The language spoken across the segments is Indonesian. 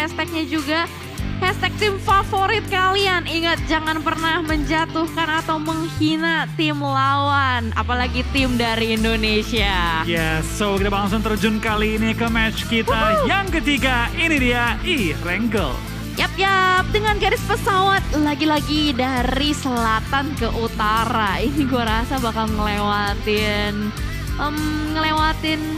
hashtagnya juga. Hashtag tim favorit kalian. Ingat, jangan pernah menjatuhkan atau menghina tim lawan. Apalagi tim dari Indonesia. Yes, so kita langsung terjun kali ini ke match kita yang ketiga. Ini dia E-Wrangle. Yap, dengan garis pesawat lagi-lagi dari selatan ke utara. Ini gue rasa bakal ngelewatin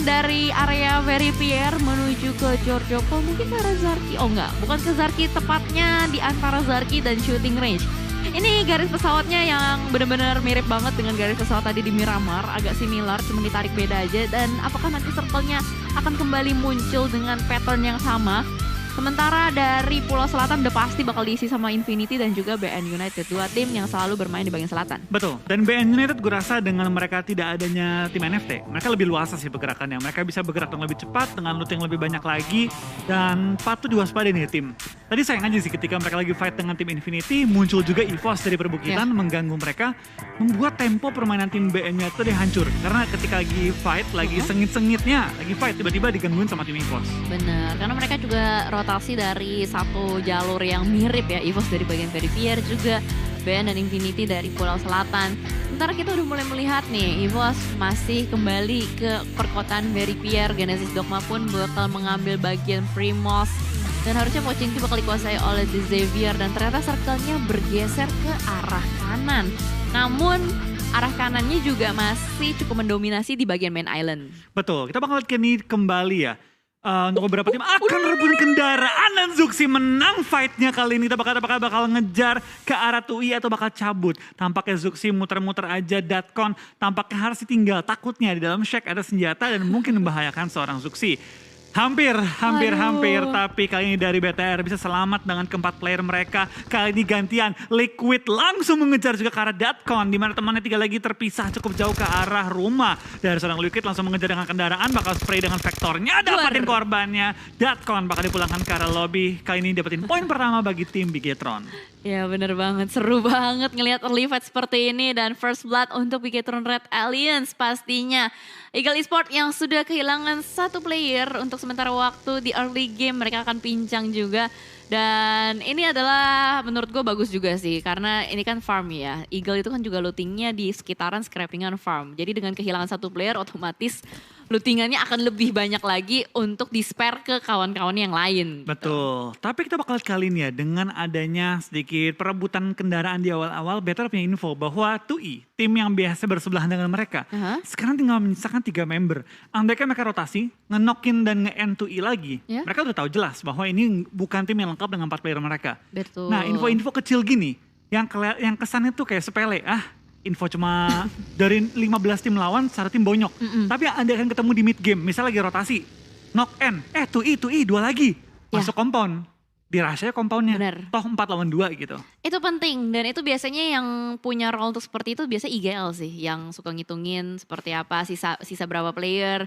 dari area Veripierre menuju ke Giorgio Paul, mungkin ke arah Zarki. Oh enggak, bukan ke Zarki, tepatnya di antara Zarki dan shooting range. Ini garis pesawatnya yang benar-benar mirip banget dengan garis pesawat tadi di Miramar, agak similar, cuma ditarik beda aja. Dan apakah nanti circle-nya akan kembali muncul dengan pattern yang sama? Sementara dari Pulau Selatan udah pasti bakal diisi sama Infinity dan juga BN United, dua tim yang selalu bermain di bagian selatan. Betul, dan BN United gue rasa dengan mereka tidak adanya tim NFT, mereka lebih luas sih pergerakannya. Mereka bisa bergerak dengan lebih cepat, dengan loot yang lebih banyak lagi, dan patut diwaspadai nih tim. Tadi sayang aja sih ketika mereka lagi fight dengan tim Infinity, muncul juga EVOS dari perbukitan mengganggu mereka, membuat tempo permainan tim BN United hancur. Karena ketika lagi fight, lagi sengit-sengitnya, lagi fight, tiba-tiba digangguin sama tim EVOS. Bener, karena mereka juga rotasi dari satu jalur yang mirip ya, EVOS dari bagian Veripierre juga, BN dan Infinity dari Pulau Selatan. Sementara kita udah mulai melihat nih, EVOS masih kembali ke perkotaan Veripierre, Genesis Dogma pun bakal mengambil bagian Primos. Dan harusnya Pochinki bakal dikuasai oleh The Xavier dan ternyata circle-nya bergeser ke arah kanan. Namun arah kanannya juga masih cukup mendominasi di bagian main island. Betul, kita bakal lihat ini kembali ya. Untuk beberapa tim akan rebut kendaraan dan Zuxi menang fight-nya kali ini. Kita bakal ngejar ke arah Tui atau bakal cabut. Tampaknya Zuxi muter-muter aja Datcon. Tampaknya harus tinggal, takutnya di dalam shack ada senjata dan mungkin membahayakan seorang Zuxi. Hampir, tapi kali ini dari BTR bisa selamat dengan keempat player mereka. Kali ini gantian, Liquid langsung mengejar juga ke arah Datcon, di mana temannya tiga lagi terpisah cukup jauh ke arah rumah. Dari seorang Liquid langsung mengejar dengan kendaraan, bakal spray dengan vektornya, dapatin korbannya. Datcon bakal dipulangkan ke arah lobby, kali ini dapetin poin pertama bagi tim Bigetron. Ya bener banget, seru banget ngelihat early fight seperti ini dan first blood untuk Bigetron Red Alliance pastinya. Eagle Esports yang sudah kehilangan satu player untuk sementara waktu di early game, mereka akan pincang juga. Dan ini adalah menurut gue bagus juga sih, karena ini kan farm ya. Eagle itu kan juga lootingnya di sekitaran scrappingan farm. Jadi dengan kehilangan satu player otomatis lootingannya akan lebih banyak lagi untuk di-spare ke kawan-kawan yang lain. Betul, gitu. Tapi kita bakal lihat kali ini ya, dengan adanya sedikit perebutan kendaraan di awal-awal, Better punya info bahwa TUI, tim yang biasa bersebelahan dengan mereka, sekarang tinggal menyisakan 3 member. Andaikan mereka rotasi, ngenokin dan nge-end TUI lagi, mereka udah tahu jelas bahwa ini bukan tim yang lengkap dengan 4 player mereka. Betul. Nah, info-info kecil gini, yang kesannya tuh kayak sepele, info cuma dari 15 tim lawan, satu tim bonyok. Tapi Anda akan ketemu di mid game, misalnya lagi rotasi, knock end, TUI 2 lagi, masuk compound. Dirahasianya compoundnya, toh 4 lawan 2 gitu. Itu penting, dan itu biasanya yang punya role untuk seperti itu biasa IGL sih, yang suka ngitungin seperti apa, sisa berapa player.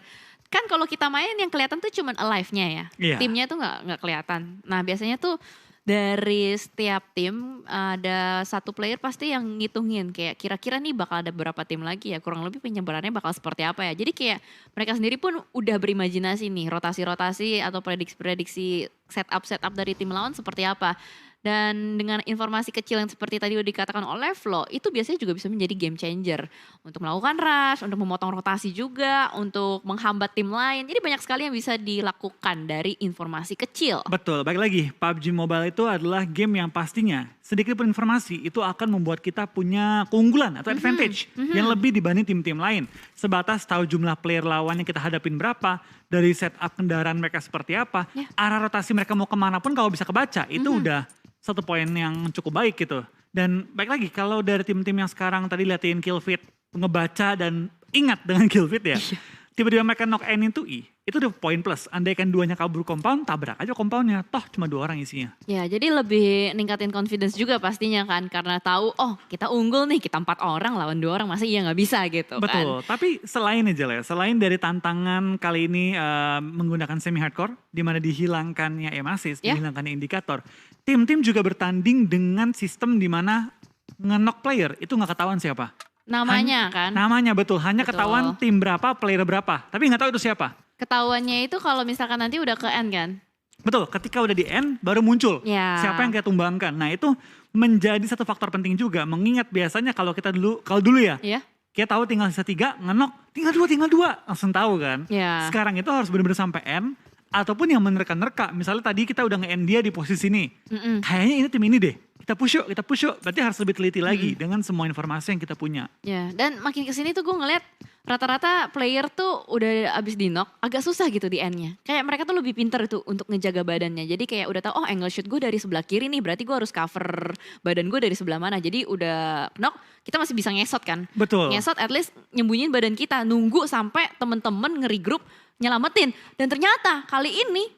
Kan kalau kita main yang kelihatan tuh cuman alive-nya ya, timnya tuh nggak kelihatan. Nah biasanya tuh dari setiap tim ada satu player pasti yang ngitungin kayak kira-kira nih bakal ada berapa tim lagi ya, kurang lebih penyebarannya bakal seperti apa ya. Jadi kayak mereka sendiri pun udah berimajinasi nih rotasi-rotasi atau prediksi-prediksi setup dari tim lawan seperti apa. Dan dengan informasi kecil yang seperti tadi udah dikatakan oleh Flo, itu biasanya juga bisa menjadi game changer. Untuk melakukan rush, untuk memotong rotasi juga, untuk menghambat tim lain. Jadi banyak sekali yang bisa dilakukan dari informasi kecil. Betul, baik lagi PUBG Mobile itu adalah game yang pastinya sedikit pun informasi itu akan membuat kita punya keunggulan atau advantage yang lebih dibanding tim-tim lain. Sebatas tahu jumlah player lawan yang kita hadapin berapa, dari setup kendaraan mereka seperti apa, arah rotasi mereka mau kemana pun kalau bisa kebaca, itu udah satu poin yang cukup baik gitu. Dan baik lagi kalau dari tim-tim yang sekarang tadi liatin kill feed, ngebaca dan ingat dengan kill feed ya. Tiba-tiba mereka knock endin TUI, itu udah poin plus. Andaikan duanya kabur compound, tabrak aja compoundnya. Toh cuma 2 orang isinya. Ya jadi lebih ningkatin confidence juga pastinya kan. Karena tahu kita unggul nih, kita 4 orang lawan 2 orang, masa iya gak bisa gitu. Betul, kan. tapi selain aja lah ya, selain dari tantangan kali ini menggunakan semi hardcore, di mana dihilangkannya assist, dihilangkannya indikator. Tim-tim juga bertanding dengan sistem di mana nge-knock player itu gak ketahuan siapa. Namanya kan? Namanya betul, hanya ketahuan tim berapa, player berapa. Tapi gak tahu itu siapa. Ketahuannya itu kalau misalkan nanti udah ke end kan? Betul, ketika udah di end baru muncul siapa yang kita tumbangkan. Nah itu menjadi satu faktor penting juga, mengingat biasanya kalau dulu ya, kita tahu tinggal sisa 3, ngenok, tinggal 2, langsung tahu kan. Sekarang itu harus benar-benar sampai end, ataupun yang menerka-nerka. Misalnya tadi kita udah nge-end dia di posisi ini, kayaknya ini tim ini deh. Kita push yuk, berarti harus lebih teliti lagi dengan semua informasi yang kita punya. Ya, dan makin kesini tuh gue ngeliat rata-rata player tuh udah abis di knock, agak susah gitu di endnya. Kayak mereka tuh lebih pinter tuh untuk ngejaga badannya. Jadi kayak udah tahu, oh angle shoot gue dari sebelah kiri nih, berarti gue harus cover badan gue dari sebelah mana. Jadi udah knock, kita masih bisa ngesot kan. Betul. Ngesot at least nyembunyiin badan kita, nunggu sampai temen-temen nge-regroup, nyelamatin. Dan ternyata kali ini,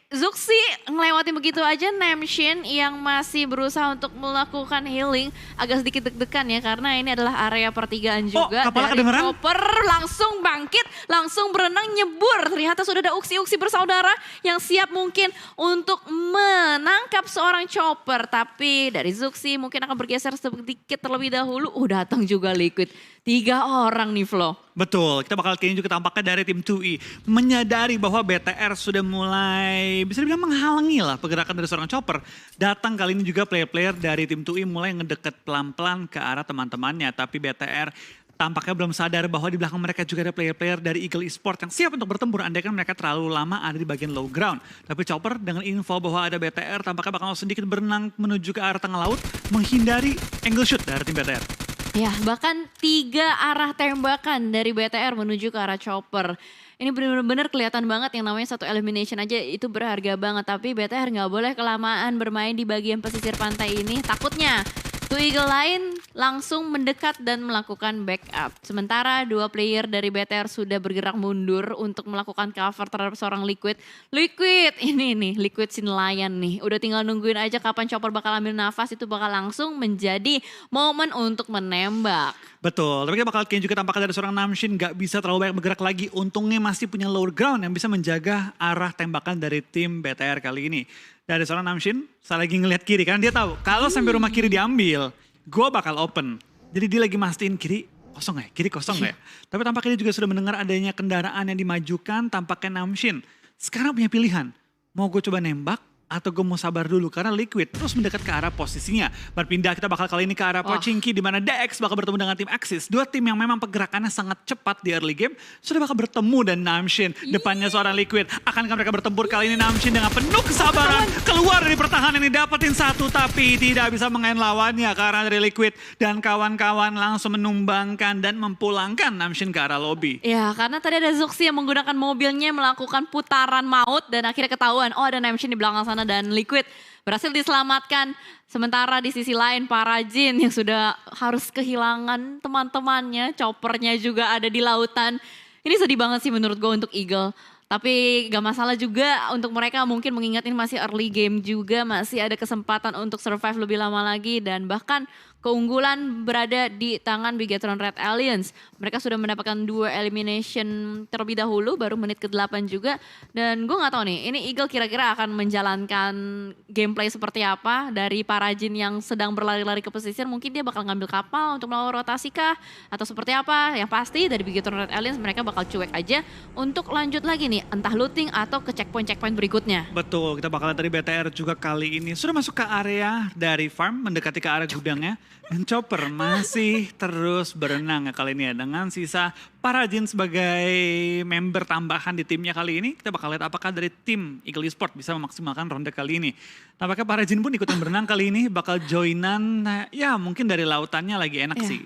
Zuxi ngelewatin begitu aja Namshin yang masih berusaha untuk melakukan healing. Agak sedikit deg-degan ya karena ini adalah area pertigaan juga. Kepala dari kedengeran? Chopper langsung bangkit, langsung berenang nyebur. Ternyata sudah ada uksi-uksi bersaudara yang siap mungkin untuk menangkap seorang Chopper. Tapi dari Zuxi mungkin akan bergeser sedikit terlebih dahulu. Datang juga Liquid. 3 orang nih Flo. Betul, kita bakal kayaknya juga tampaknya dari tim 2i menyadari bahwa BTR sudah mulai bisa dibilang menghalangi lah pergerakan dari seorang Chopper. Datang kali ini juga player-player dari tim 2i mulai ngedeket pelan-pelan ke arah teman-temannya. Tapi BTR tampaknya belum sadar bahwa di belakang mereka juga ada player-player dari Eagle Esports yang siap untuk bertempur. Andaikan mereka terlalu lama ada di bagian low ground. Tapi Chopper dengan info bahwa ada BTR tampaknya bakal sedikit berenang menuju ke arah tengah laut. Menghindari angle shoot dari tim BTR. Ya, bahkan 3 arah tembakan dari BTR menuju ke arah Chopper. Ini benar-benar kelihatan banget yang namanya satu elimination aja itu berharga banget. Tapi BTR nggak boleh kelamaan bermain di bagian pesisir pantai ini. Takutnya Two Eagle lain langsung mendekat dan melakukan backup. Sementara 2 player dari BTR sudah bergerak mundur untuk melakukan cover terhadap seorang Liquid. Liquid ini nih, Liquid si nelayan nih. Udah tinggal nungguin aja kapan Chopper bakal ambil nafas, itu bakal langsung menjadi momen untuk menembak. Betul, tapi kita bakal kayaknya juga tampaknya dari seorang Namshin gak bisa terlalu banyak bergerak lagi. Untungnya masih punya lower ground yang bisa menjaga arah tembakan dari tim BTR kali ini. Dari seorang Namshin, saya lagi ngelihat kiri karena dia tahu kalau sampai rumah kiri diambil, gue bakal open. Jadi dia lagi mastiin kiri kosong gak ya? Kiri kosong gak ya? Tapi tampaknya dia juga sudah mendengar adanya kendaraan yang dimajukan, tampaknya Namshin sekarang punya pilihan. Mau gue coba nembak atau gue mau sabar dulu karena Liquid terus mendekat ke arah posisinya. Berpindah kita bakal kali ini ke arah Pochinki di mana DX bakal bertemu dengan tim Axis. 2 tim yang memang pergerakannya sangat cepat di early game sudah bakal bertemu dan Namshin depannya seorang Liquid. Akankah mereka bertempur kali ini? Namshin dengan penuh kesabaran keluar dari pertahanan ini, dapetin 1 tapi tidak bisa mengen lawannya karena dari Liquid dan kawan-kawan langsung menumbangkan dan memulangkan Namshin ke arah lobby. Ya, karena tadi ada Zuxi yang menggunakan mobilnya melakukan putaran maut dan akhirnya ketahuan ada Namshin di belakang sana dan Liquid berhasil diselamatkan. Sementara di sisi lain para Jin yang sudah harus kehilangan teman-temannya, Choppernya juga ada di lautan. Ini sedih banget sih menurut gue untuk Eagle. Tapi gak masalah juga untuk mereka, mungkin mengingat ini masih early game juga, masih ada kesempatan untuk survive lebih lama lagi dan bahkan keunggulan berada di tangan Bigetron Red Alliance. Mereka sudah mendapatkan 2 elimination terlebih dahulu, baru menit ke-8 juga. Dan gue gak tahu nih, ini Eagle kira-kira akan menjalankan gameplay seperti apa dari para Jin yang sedang berlari-lari ke pesisir. Mungkin dia bakal ngambil kapal untuk melakukan rotasi kah? Atau seperti apa? Yang pasti dari Bigetron Red Alliance mereka bakal cuek aja untuk lanjut lagi nih, entah looting atau ke checkpoint-checkpoint berikutnya. Betul, kita bakalan dari BTR juga kali ini sudah masuk ke area dari farm, mendekati ke arah gudangnya. Dan Chopper masih terus berenang ya kali ini ya. Dengan sisa para Jin sebagai member tambahan di timnya kali ini. Kita bakal lihat apakah dari tim Eagle Esports bisa memaksimalkan ronde kali ini. Tampaknya para Jin pun ikutan berenang kali ini. Bakal joinan, ya mungkin dari lautannya lagi enak sih.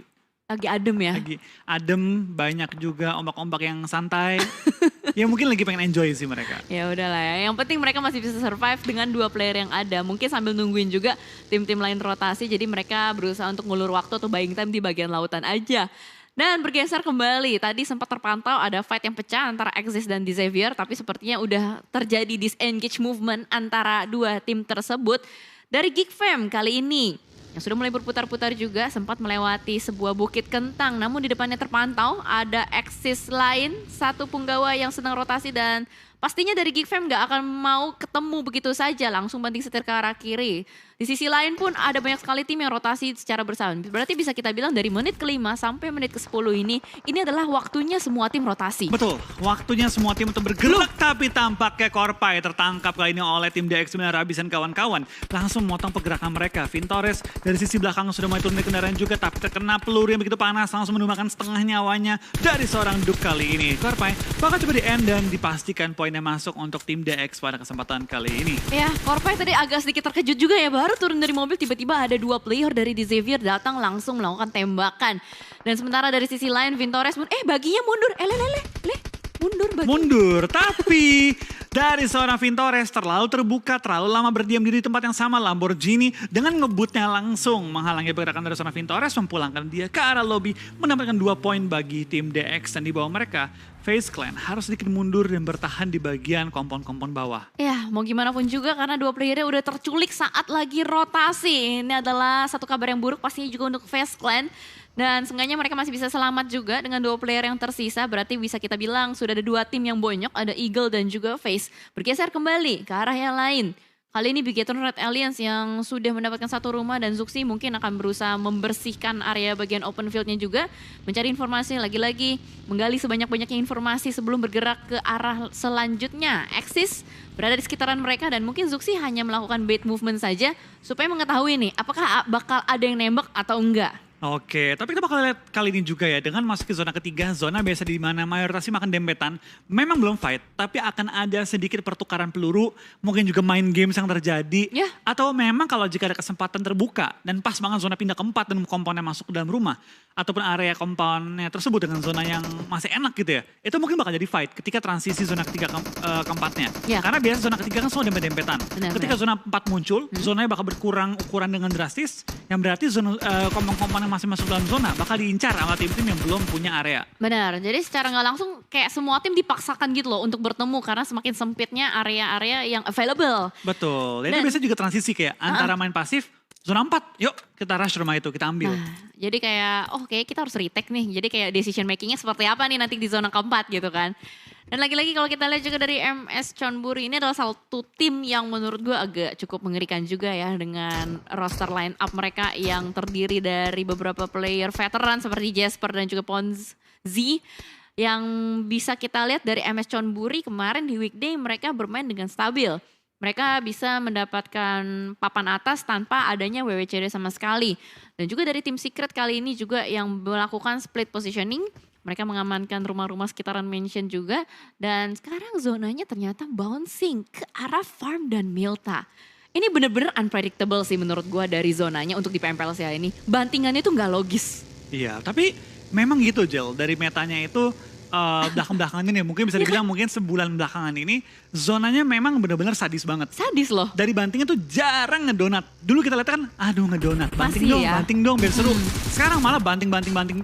Lagi adem ya. Lagi adem, banyak juga ombak-ombak yang santai. Ya mungkin lagi pengen enjoy sih mereka. Ya udahlah ya, yang penting mereka masih bisa survive dengan 2 player yang ada. Mungkin sambil nungguin juga tim-tim lain rotasi, jadi mereka berusaha untuk ngulur waktu atau buying time di bagian lautan aja. Dan bergeser kembali, tadi sempat terpantau ada fight yang pecah antara Axis dan Xavier, tapi sepertinya udah terjadi disengage movement antara 2 tim tersebut. Dari Geek Fam kali ini, yang sudah mulai berputar-putar juga sempat melewati sebuah bukit kentang. Namun di depannya terpantau ada Axis lain, 1 punggawa yang sedang rotasi dan pastinya dari Geek Fam gak akan mau ketemu begitu saja langsung banting setir ke arah kiri. Di sisi lain pun ada banyak sekali tim yang rotasi secara bersamaan. Berarti bisa kita bilang dari menit ke-5 sampai menit ke-10 ini adalah waktunya semua tim rotasi. Betul, waktunya semua tim untuk bergerak. Tapi tampaknya Corpay tertangkap kali ini oleh tim DX9 Rabis dan kawan-kawan. Langsung memotong pergerakan mereka. Vintores dari sisi belakang sudah mulai turun dari kendaraan juga, tapi terkena peluru yang begitu panas, langsung menumbangkan setengah nyawanya dari seorang Duke kali ini. Corpay bakal coba di-end dan dipastikan poinnya masuk untuk tim DX pada kesempatan kali ini. Ya, Corpay tadi agak sedikit terkejut juga ya, baru turun dari mobil tiba-tiba ada 2 player dari The Xavier datang langsung melakukan tembakan. Dan sementara dari sisi lain Vintores pun baginya mundur. Mundur, tapi dari seorang Vintores terlalu terbuka, terlalu lama berdiam diri di tempat yang sama. Lamborghini dengan ngebutnya langsung menghalangi pergerakan dari seorang Vintores, memulangkan dia ke arah lobby, mendapatkan 2 poin bagi tim DX. Dan di bawah mereka, FaZe Clan harus sedikit mundur dan bertahan di bagian kompon-kompon bawah. Ya, mau gimana pun juga karena 2 playernya udah terculik saat lagi rotasi. Ini adalah satu kabar yang buruk pastinya juga untuk FaZe Clan. Dan seenggaknya mereka masih bisa selamat juga dengan 2 player yang tersisa. Berarti bisa kita bilang sudah ada 2 tim yang bonyok, ada Eagle dan juga FaZe. Bergeser kembali ke arah yang lain. Kali ini Bigetron Red Alliance yang sudah mendapatkan 1 rumah dan Zuxi mungkin akan berusaha membersihkan area bagian open fieldnya juga. Mencari informasi lagi-lagi, menggali sebanyak-banyaknya informasi sebelum bergerak ke arah selanjutnya. Axis berada di sekitaran mereka dan mungkin Zuxi hanya melakukan bait movement saja supaya mengetahui nih apakah bakal ada yang nembak atau enggak. Oke, tapi kita bakal lihat kali ini juga ya, dengan masuk ke zona ketiga, zona biasa di mana mayoritas makan dempetan, memang belum fight, tapi akan ada sedikit pertukaran peluru, mungkin juga main games yang terjadi, atau memang kalau jika ada kesempatan terbuka, dan pas banget zona pindah keempat dan komponnya masuk ke dalam rumah, ataupun area komponnya tersebut dengan zona yang masih enak gitu ya, itu mungkin bakal jadi fight ketika transisi zona ketiga keempatnya. Karena biasa zona ketiga kan selalu dempet-dempetan. Ketika zona 4 muncul, zonanya bakal berkurang ukuran dengan drastis, yang berarti zona kompon-kompon masih masuk dalam zona bakal diincar sama tim-tim yang belum punya area. Benar, jadi secara nggak langsung kayak semua tim dipaksakan gitu loh untuk bertemu karena semakin sempitnya area-area yang available. Betul, dan itu biasanya juga transisi kayak antara main pasif, zona 4, yuk kita rush rumah itu, kita ambil. Jadi kayak, kayak kita harus retake nih, jadi kayak decision makingnya seperti apa nih nanti di zona keempat gitu kan. Dan lagi-lagi kalau kita lihat juga dari MS Chonburi ini adalah satu tim yang menurut gue agak cukup mengerikan juga ya dengan roster line up mereka yang terdiri dari beberapa player veteran seperti Jasper dan juga Ponz Z yang bisa kita lihat dari MS Chonburi kemarin di weekday mereka bermain dengan stabil. Mereka bisa mendapatkan papan atas tanpa adanya WWCD sama sekali. Dan juga dari tim Secret kali ini juga yang melakukan split positioning. Mereka mengamankan rumah-rumah sekitaran mansion juga. Dan sekarang zonanya ternyata bouncing ke arah farm dan Milta. Ini bener-bener unpredictable sih menurut gue dari zonanya untuk di PMPLCA ini. Bantingannya tuh gak logis. Iya, tapi memang gitu Jel. Dari metanya itu belakang-belakangan ini mungkin bisa dibilang mungkin sebulan belakangan ini zonanya memang benar-benar sadis banget. Sadis loh. Dari bantingnya tuh jarang ngedonat. Dulu kita lihat kan aduh ngedonat. Banting dong biar seru. Sekarang malah banting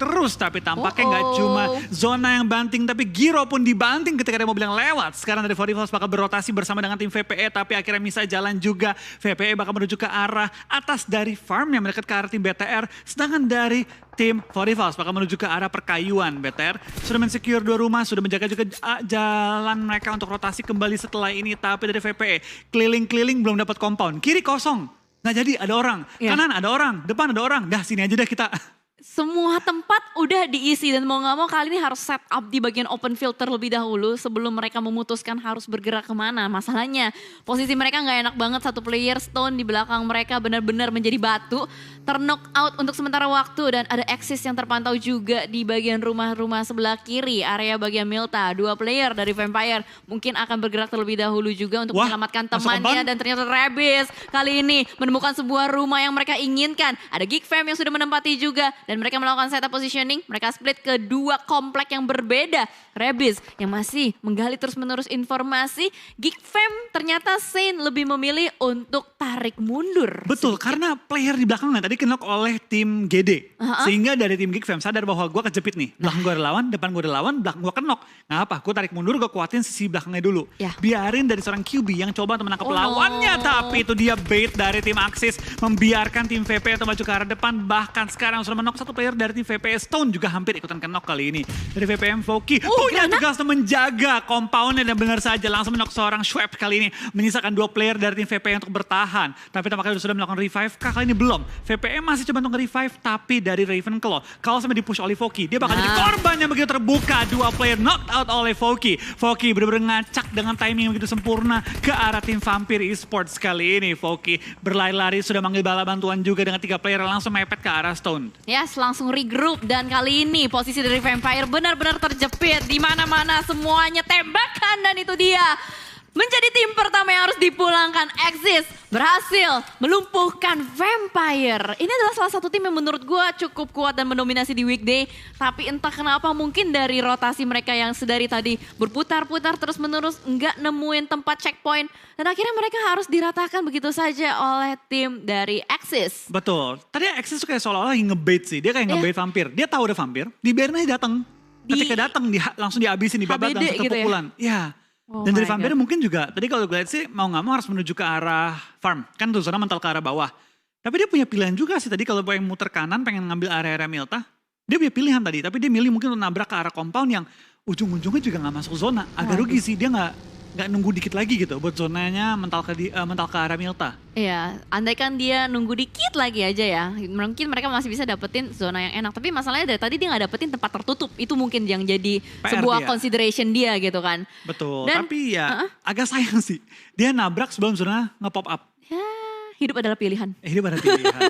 terus. Tapi tampaknya nggak cuma zona yang banting tapi Giro pun dibanting ketika ada mobil yang lewat. Sekarang dari 44 bakal berotasi bersama dengan tim VPE tapi akhirnya bisa jalan juga. VPE bakal menuju ke arah atas dari farm yang mendekat ke arah tim BTR. Sedangkan dari tim 45 bakal menuju ke arah perkayuan. BTR sudah men-secure 2 rumah, sudah menjaga juga jalan mereka untuk rotasi kembali setelah ini. Tapi dari VPE keliling-keliling belum dapat compound. Kiri kosong, nggak jadi, ada orang. Kanan ada orang, depan ada orang. Dah sini aja deh kita. Semua tempat udah diisi dan mau gak mau kali ini harus set up di bagian open field terlebih dahulu sebelum mereka memutuskan harus bergerak kemana. Masalahnya posisi mereka gak enak banget, satu player Stone di belakang mereka benar-benar menjadi batu. Terknock out untuk sementara waktu dan ada Axis yang terpantau juga di bagian rumah-rumah sebelah kiri. Area bagian Milta, 2 player dari Vampire mungkin akan bergerak terlebih dahulu juga untuk menyelamatkan temannya. Dan ternyata Rabis kali ini menemukan sebuah rumah yang mereka inginkan. Ada Geek Fam yang sudah menempati juga. Dan mereka melakukan setup positioning, mereka split ke 2 komplek yang berbeda. Rabis yang masih menggali terus-menerus informasi. Geek Fam ternyata Saint lebih memilih untuk tarik mundur. Betul, karena player di belakangnya tadi knock oleh tim GD. Sehingga dari tim Geek Fam sadar bahwa gue kejepit nih. Belakang gue ada lawan, depan gue ada lawan, belakang gue knock. Nah apa, gue tarik mundur, gue kuatin sisi belakangnya dulu. Biarin dari seorang QB yang coba untuk menangkap lawannya. Tapi itu dia bait dari tim Axis. Membiarkan tim VP atau maju ke arah depan. Bahkan sekarang sudah menok satu player dari tim VPS Stone juga hampir ikutan knock kali ini. Dari VPM Voki punya tugas menjaga compoundnya dan benar saja langsung knock seorang Schwab kali ini. Menyisakan 2 player dari tim VPM untuk bertahan. Tapi tampaknya sudah melakukan revive kali ini belum. VPM masih coba untuk revive tapi dari Ravenclaw. Kalau sampai dipush oleh Voki, dia bakal jadi korban yang begitu terbuka. 2 player knocked out oleh Voki. Voki benar-benar ngacak dengan timing yang begitu sempurna ke arah tim Vampir Esports kali ini. Voki berlari-lari sudah manggil bala bantuan juga dengan 3 player langsung mepet ke arah Stone. Yes, langsung regroup dan kali ini posisi dari Vampire benar-benar terjepit di mana-mana semuanya tembakan dan itu dia. Menjadi tim pertama yang harus dipulangkan. Exis berhasil melumpuhkan Vampire. Ini adalah salah satu tim yang menurut gue cukup kuat dan mendominasi di weekday. Tapi entah kenapa mungkin dari rotasi mereka yang sedari tadi berputar-putar terus menerus nggak nemuin tempat checkpoint. Dan akhirnya mereka harus diratakan begitu saja oleh tim dari Exis. Betul. Tadi Exis tuh kayak seolah-olah ngebait sih. Dia kayak ngebait Vampir. Dia tahu ada Vampir, dibiarin aja datang. Ketika datang langsung dihabisin, dibabat langsung gitu kepukulan. Ya. Dan dari Vampire mungkin juga, tadi kalau gue lihat sih mau gak mau harus menuju ke arah farm. Kan tuh zona mental ke arah bawah. Tapi dia punya pilihan juga sih tadi kalau pengen muter kanan pengen ngambil area-area Milta. Dia punya pilihan tadi, tapi dia milih mungkin untuk nabrak ke arah compound yang ujung-ujungnya juga gak masuk zona. Agak rugi sih, dia gak nunggu dikit lagi gitu buat zonanya mental ke arah Milta. Iya, andaikan dia nunggu dikit lagi aja ya, mungkin mereka masih bisa dapetin zona yang enak. Tapi masalahnya dari tadi dia gak dapetin tempat tertutup, itu mungkin yang jadi sebuah consideration dia gitu kan. Betul, dan, tapi ya agak sayang sih, dia nabrak sebelum zona nge-pop up. Ya, hidup adalah pilihan. Hidup adalah pilihan,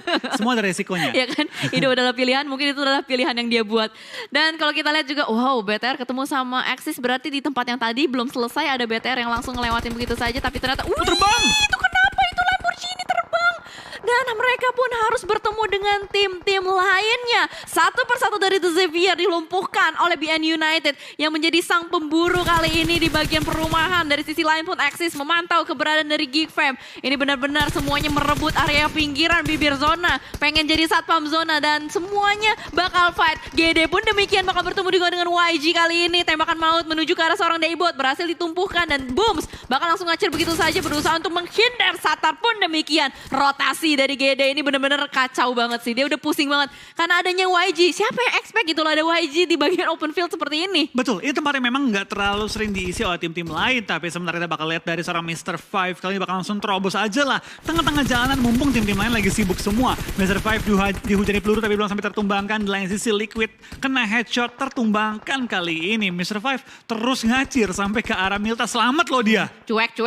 semua ada resikonya. Ya kan, hidup adalah pilihan, mungkin itu adalah pilihan yang dia buat. Dan kalau kita lihat juga, wow BTR ketemu sama Exis berarti di tempat yang tadi belum selesai ada BTR yang langsung ngelewatin begitu saja. Tapi ternyata, terbang! Itu kenapa itu Lamborghini terbang? Dan mereka pun harus bertemu dengan tim-tim lainnya. Satu persatu dari The Xavier dilumpuhkan oleh BN United yang menjadi sang pemburu kali ini di bagian perumahan. Dari sisi lain pun Exis memantau keberadaan dari Geek Fam. Ini benar-benar semuanya merebut area pinggiran bibir zona. Pengen jadi satpam zona dan semuanya bakal fight. GD pun demikian bakal bertemu juga dengan YG kali ini. Tembakan maut menuju ke arah seorang Daybot berhasil ditumpuhkan dan booms bakal langsung ngacir begitu saja berusaha untuk menghindar. Satar pun demikian. Rotasi dari GD ini benar-benar kacau banget sih. Dia udah pusing banget. Karena adanya YG. Siapa yang expect gitu loh ada YG di bagian open field seperti ini. Betul. Ini tempatnya memang gak terlalu sering diisi oleh tim-tim lain. Tapi sebenarnya kita bakal lihat dari seorang Mr. Five. Kali ini bakal langsung terobos aja lah. Tengah-tengah jalanan mumpung tim-tim lain lagi sibuk semua. Mr. Five dihujani peluru tapi belum sampai tertumbangkan. Di lain sisi Liquid kena headshot tertumbangkan kali ini. Mr. Five terus ngacir sampai ke arah Milta. Selamat loh dia. Cuek.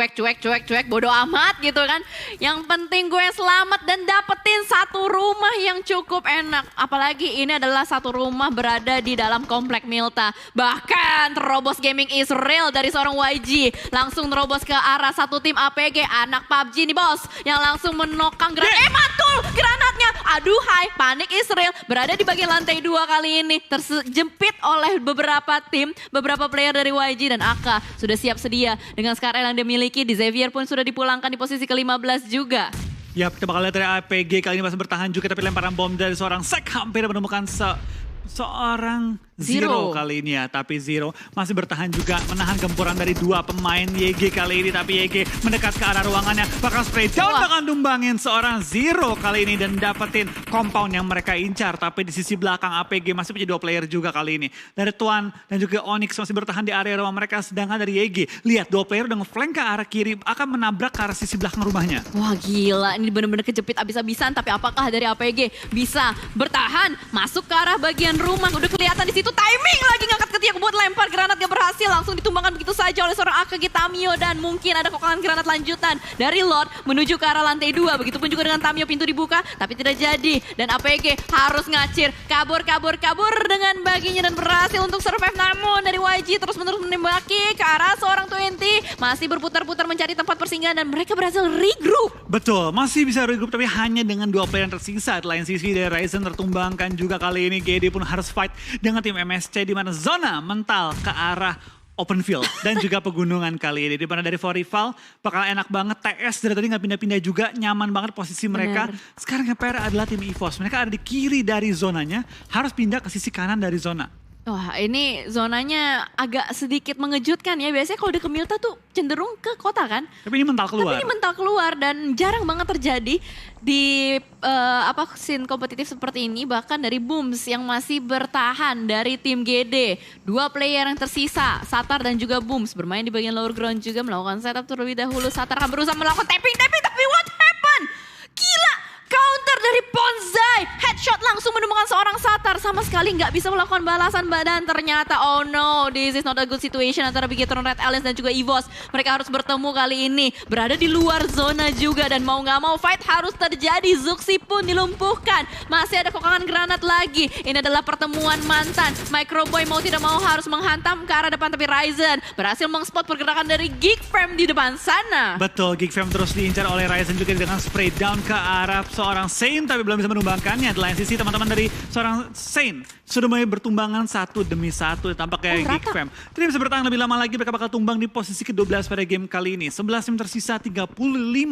Bodo amat gitu kan. Yang penting gue selamat dan dapetin satu rumah yang cukup enak. Apalagi ini adalah satu rumah berada di dalam komplek Milta. Bahkan terobos gaming Israel dari seorang YG. Langsung terobos ke arah satu tim APG. Anak PUBG nih bos. Yang langsung menokang granat. Mantul granatnya. Aduhai, panik Israel. Berada di bagian lantai 2 kali ini. Terjepit oleh beberapa tim. Beberapa player dari YG dan AK. Sudah siap sedia. Dengan Skarel yang dimiliki. Di Xavier pun sudah dipulangkan di posisi ke-15 juga. Ya, kita bakal lihat dari APG kali ini masih bertahan juga tapi lemparan bom dari seorang Sek hampir menemukan seorang Zero kali ini ya. Tapi Zero masih bertahan juga menahan gempuran dari 2 pemain YG kali ini. Tapi YG mendekat ke arah ruangannya. Bakal spray down, bakal tumbangin seorang Zero kali ini. Dan dapetin compound yang mereka incar. Tapi di sisi belakang APG masih punya 2 player juga kali ini. Dari Tuan dan juga Onyx masih bertahan di area rumah mereka. Sedangkan dari YG, lihat 2 player udah nge-flank ke arah kiri. Akan menabrak ke arah sisi belakang rumahnya. Wah gila, ini benar-benar kejepit abis-abisan. Tapi apakah dari APG bisa bertahan masuk ke arah bagian rumah? Udah kelihatan di situ timing lagi ngangkat ketiak buat lempar granat gak berhasil. Langsung ditumbangkan begitu saja oleh seorang AKG Tamio. Dan mungkin ada kokangan granat lanjutan dari Lord menuju ke arah lantai 2. Begitupun juga dengan Tamio, pintu dibuka tapi tidak jadi. Dan APG harus ngacir. Kabur dengan baginya dan berhasil untuk survive. Namun dari YG terus menerus menembaki ke arah seorang 20. Masih berputar-putar mencari tempat persinggahan dan mereka berhasil regroup. Betul, masih bisa regroup tapi hanya dengan 2 player yang tersisa. Di lain sisi dari Ryzen tertumbangkan juga kali ini. GD pun harus fight dengan tim MSC di mana zona mental ke arah open field dan juga pegunungan kali ini. Di mana dari For Rival bakal enak banget. TS dari tadi nggak pindah-pindah juga, nyaman banget posisi mereka. Sekarang yang PR adalah tim EVOS. Mereka ada di kiri dari zonanya, harus pindah ke sisi kanan dari zona. Wah, ini zonanya agak sedikit mengejutkan ya. Biasanya kalau di Kemilta tuh cenderung ke kota kan. Tapi ini mental keluar dan jarang banget terjadi di scene kompetitif seperti ini. Bahkan dari Booms yang masih bertahan dari tim GD. 2 player yang tersisa, Satar dan juga Booms bermain di bagian lower ground juga melakukan setup terlebih dahulu. Satar akan berusaha melakukan tapping tapi what happened? Gila! Counter dari Bonsai, headshot langsung menemukan seorang Satar, sama sekali nggak bisa melakukan balasan badan. Ternyata oh no, this is not a good situation antara Bigetron Red Aliens dan juga EVOS. Mereka harus bertemu kali ini, berada di luar zona juga dan mau nggak mau fight harus terjadi. Zuxi pun dilumpuhkan, masih ada kokangan granat lagi. Ini adalah pertemuan mantan. Microboy mau tidak mau harus menghantam ke arah depan, tapi Ryzen berhasil mengspot pergerakan dari Geekfam di depan sana. Betul, Geekfam terus diincar oleh Ryzen juga dengan spray down ke arah seorang Saint, tapi belum bisa menumbangkannya. Di lain sisi teman-teman dari seorang Saint sudah mulai bertumbangan 1 demi 1. Tampak kayak Geekfam tidak bisa bertahan lebih lama lagi, mereka bakal tumbang di posisi ke-12 pada game kali ini. 11 tim tersisa, 35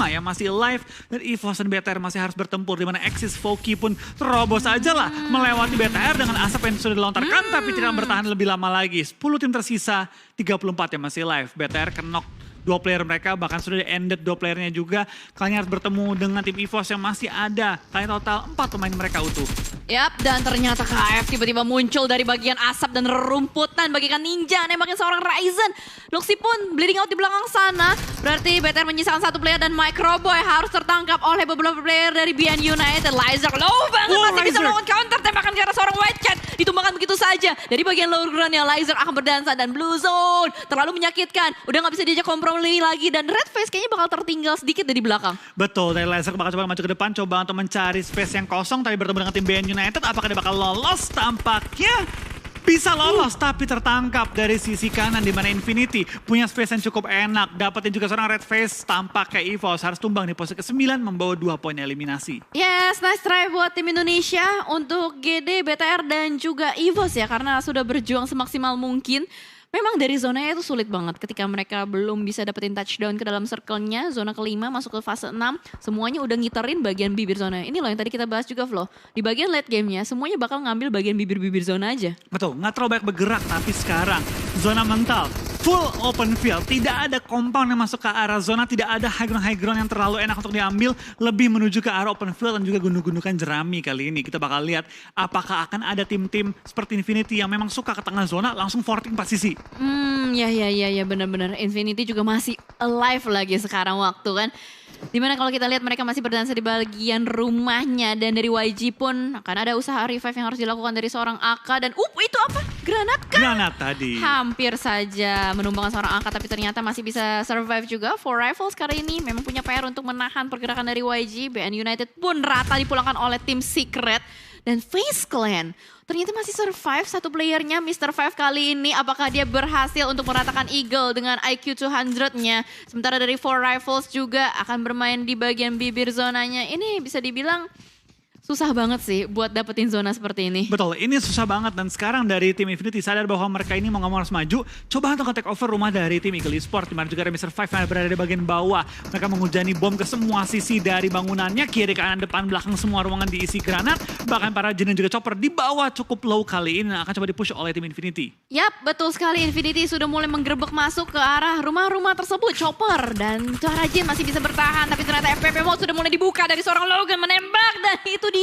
yang masih live, dan EVOS dan BTR masih harus bertempur, di mana Axis Foki pun terobos aja lah melewati BTR dengan asap yang sudah dilontarkan, tapi tidak bertahan lebih lama lagi. 10 tim tersisa, 34 yang masih live. BTR kenok 2 player mereka, bahkan sudah ended 2 playernya juga. Kalian harus bertemu dengan tim EVOS yang masih ada. Kalian total 4 pemain mereka utuh. Yap, dan ternyata KF tiba-tiba muncul dari bagian asap dan rerumputan bagikan ninja nembakin seorang Ryzen. Luxi pun bleeding out di belakang sana. Berarti BTR menyisakan 1 player dan Microboy harus tertangkap oleh beberapa player dari BN United. Lizer low banget, masih bisa melakukan counter tembakan ke arah seorang White Cat. Ditumbangkan begitu saja. Dari bagian lower groundnya Lizer akan berdansa dan Blue Zone terlalu menyakitkan. Udah gak bisa diajak kompromi lagi dan Red Face kayaknya bakal tertinggal sedikit dari belakang. Betul, dari Lizer bakal coba maju ke depan, coba untuk mencari space yang kosong, tapi bertemu dengan tim BN United. Apakah dia bakal lolos? Tampaknya bisa lolos, tapi tertangkap dari sisi kanan, di mana Infinity punya space yang cukup enak. Dapatin juga seorang Red Face, tampak kayak EVOS harus tumbang di posisi ke-9 membawa 2 poin eliminasi. Yes, nice try buat tim Indonesia untuk GD, BTR dan juga EVOS ya, karena sudah berjuang semaksimal mungkin. Memang dari zonanya itu sulit banget ketika mereka belum bisa dapetin touchdown ke dalam circle-nya. Zona ke-5 masuk ke fase 6, semuanya udah ngiterin bagian bibir zona. Ini loh yang tadi kita bahas juga Flo. Di bagian late game-nya semuanya bakal ngambil bagian bibir-bibir zona aja. Betul, nggak terlalu banyak bergerak, tapi sekarang zona mental. Full open field, tidak ada compound yang masuk ke arah zona, tidak ada high ground yang terlalu enak untuk diambil, lebih menuju ke arah open field dan juga gundukan jerami kali ini. Kita bakal lihat apakah akan ada tim-tim seperti Infinity yang memang suka ke tengah zona langsung forting pas sisi. Ya benar-benar Infinity juga masih alive lagi sekarang waktu kan. Dimana kalau kita lihat mereka masih berdansa di bagian rumahnya, dan dari YG pun akan ada usaha revive yang harus dilakukan dari seorang AK, dan itu apa? Granat kan? Granat tadi. Hampir saja menumbangkan seorang AK, tapi ternyata masih bisa survive juga. 4 Rifles kali ini memang punya PR untuk menahan pergerakan dari YG. BN United pun rata dipulangkan oleh tim Secret. Dan FaZe Clan ternyata masih survive 1 playernya, Mr. Five kali ini. Apakah dia berhasil untuk meratakan Eagle dengan IQ 200-nya? Sementara dari 4 Rifles juga akan bermain di bagian bibir zonanya. Ini bisa dibilang susah banget sih buat dapetin zona seperti ini. Betul, ini susah banget, dan sekarang dari tim Infinity sadar bahwa mereka ini mau ngomong harus maju. Coba untuk take over rumah dari tim Eagle Esports, dimana juga ada Mr. Five yang berada di bagian bawah. Mereka menghujani bom ke semua sisi dari bangunannya, kiri, kanan, depan, belakang, semua ruangan diisi granat. Bahkan para Jin dan juga Chopper di bawah cukup low kali ini akan coba dipush oleh tim Infinity. Yap, betul sekali. Infinity sudah mulai menggerebek masuk ke arah rumah-rumah tersebut. Chopper dan para Jin masih bisa bertahan, tapi ternyata FPP mode sudah mulai dibuka dari seorang Logan menembak, dan itu dia.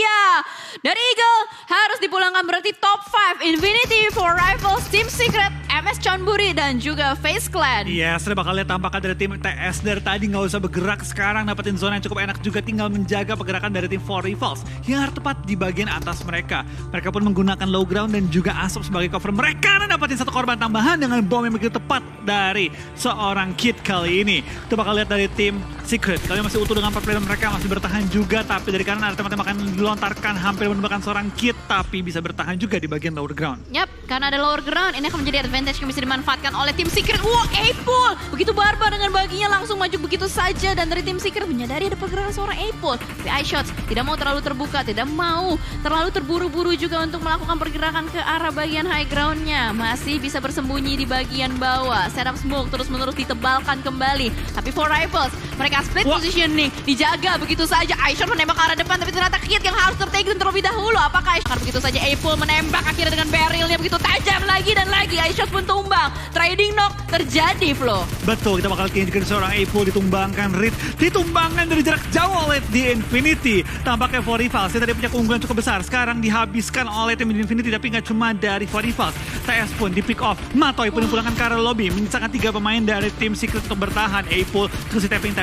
Dari Eagle harus dipulangkan, berarti top 5 Infinity, 4 Rifles, Team Secret, MS Chonburi dan juga FaZe Clan. Iya, sudah bakal lihat tampaknya dari tim TS dari tadi nggak usah bergerak, sekarang dapetin zona yang cukup enak juga, tinggal menjaga pergerakan dari tim 4 Rifles yang harus tepat di bagian atas mereka. Mereka pun menggunakan low ground dan juga asap sebagai cover mereka, dan dapetin 1 korban tambahan dengan bom yang begitu tepat dari seorang Kid kali ini. Kita bakal lihat dari tim Secret, kalian masih utuh dengan 4 player mereka, masih bertahan juga, tapi dari kanan ada teman-teman yang dilontarkan hampir menemukan seorang Kid, tapi bisa bertahan juga di bagian lower ground. Yap, karena ada lower ground, ini akan menjadi advantage yang bisa dimanfaatkan oleh tim Secret. Apple! Begitu barbar dengan baginya, langsung maju begitu saja, dan dari tim Secret menyadari ada pergerakan seorang Apple. Tapi iShots tidak mau terlalu terbuka, tidak mau terlalu terburu-buru juga untuk melakukan pergerakan ke arah bagian high groundnya. Masih bisa bersembunyi di bagian bawah. Setup smoke terus-menerus ditebalkan kembali. Tapi 4 Rifles, mereka split positioning, dijaga begitu saja. iShot menembak ke arah depan, tapi ternyata Kid yang harus tertaken terlebih dahulu. Apakah iShot begitu saja? Apple menembak akhirnya dengan barrelnya begitu satu tajam lagi dan lagi. iShot pun tumbang. Trading knock terjadi, Flo. Betul, kita bakal kirim juga seorang Apple ditumbangkan. Reed ditumbangkan dari jarak jauh oleh The Infinity. Tampaknya 4 Rivals, dia tadi punya keunggulan cukup besar. Sekarang dihabiskan oleh tim The Infinity, tapi nggak cuma dari 4 Rivals. TS pun di pick off. Matoy pun dipulangkan ke area lobby. Menyisakan 3 pemain dari tim Secret untuk bertahan. Apple terus di tapping.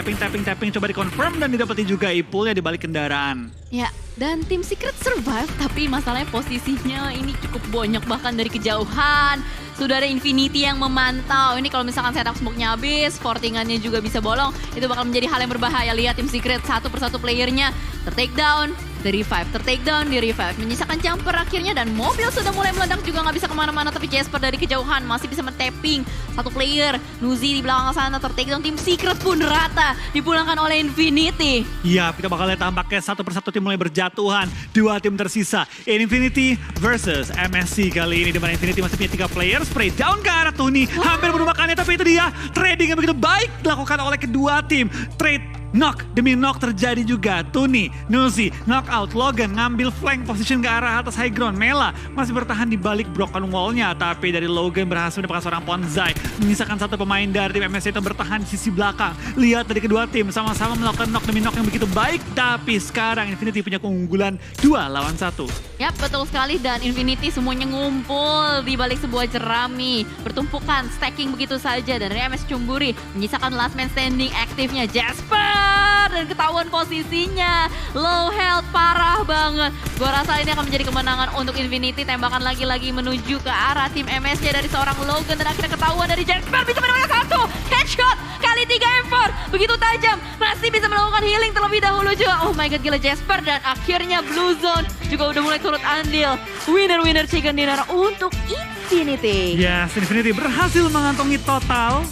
Coba dikonfirm dan didapati juga Apple ya di balik kendaraan. Ya, dan tim Secret survive, tapi masalahnya posisinya ini cukup bonyok bahkan dari kejauhan. Sudah ada Infinity yang memantau. Ini kalau misalkan setup smoke-nya habis, fortingannya juga bisa bolong. Itu bakal menjadi hal yang berbahaya. Lihat tim Secret satu persatu playernya ter-take down, di-revive, ter-take down, di-revive. Menyisakan jumper akhirnya dan mobil sudah mulai meledak juga nggak bisa kemana-mana. Tapi Jasper dari kejauhan masih bisa men-tapping satu player. Nuzi di belakang sana ter-take down. Tim Secret pun rata dipulangkan oleh Infinity. Ya, kita bakal lihat tampaknya satu persatu tim mulai berjatuhan. 2 tim tersisa. Infinity versus MSC kali ini. Dimana Infinity masih punya 3 player. Spray down ke arah Tuni. Hampir merupakannya, tapi itu dia. Trading yang begitu baik dilakukan oleh kedua tim. Trade knock demi knock terjadi juga. Tuni, Nuzi, knockout, Logan ngambil flank position ke arah atas high ground. Mela masih bertahan di balik broken wall-nya, tapi dari Logan berhasil mendapatkan seorang Ponzai. Menyisakan satu pemain dari tim MSC itu bertahan di sisi belakang. Lihat dari kedua tim sama-sama melakukan knock demi knock yang begitu baik, tapi sekarang Infinity punya keunggulan 2 lawan 1. Yap, betul sekali, dan Infinity semuanya ngumpul di balik sebuah jerami. Bertumpukan, stacking begitu saja, dan dari MS Cumburi menyisakan last man standing aktifnya Jasper. Dan ketahuan posisinya, low health parah banget. Gua rasa ini akan menjadi kemenangan untuk Infinity. Tembakan lagi-lagi menuju ke arah tim MSC dari seorang Logan, dan akhirnya ketahuan dari Jasper bisa mendapatkan 1 headshot kali 3 M4. Begitu tajam, masih bisa melakukan healing terlebih dahulu juga. Oh my god, gila Jasper, dan akhirnya Blue Zone juga udah mulai turut andil. Winner chicken dinner untuk Infinity. Yes, Infinity berhasil mengantongi total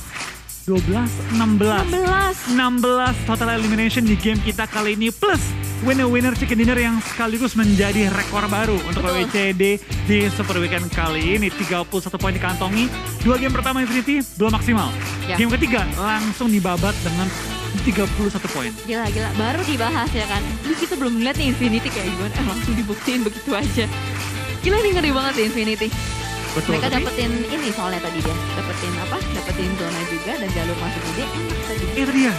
16 total elimination di game kita kali ini, plus winner chicken dinner yang sekaligus menjadi rekor baru untuk WWCD di Super Weekend kali ini. 31 poin dikantongi. 2 game pertama Infinity belum maksimal. Ya. Game ketiga langsung dibabat dengan 31 poin. Gila, baru dibahas ya kan. Ini kita belum ngeliat nih Infinity kayak gimana, langsung dibuktiin begitu aja. Gila, nih ngeri banget sih Infinity. Betul, mereka dapetin ini soalnya tadi dia, dapetin zona juga dan jalur masuk ide enak tadi. Itu dia.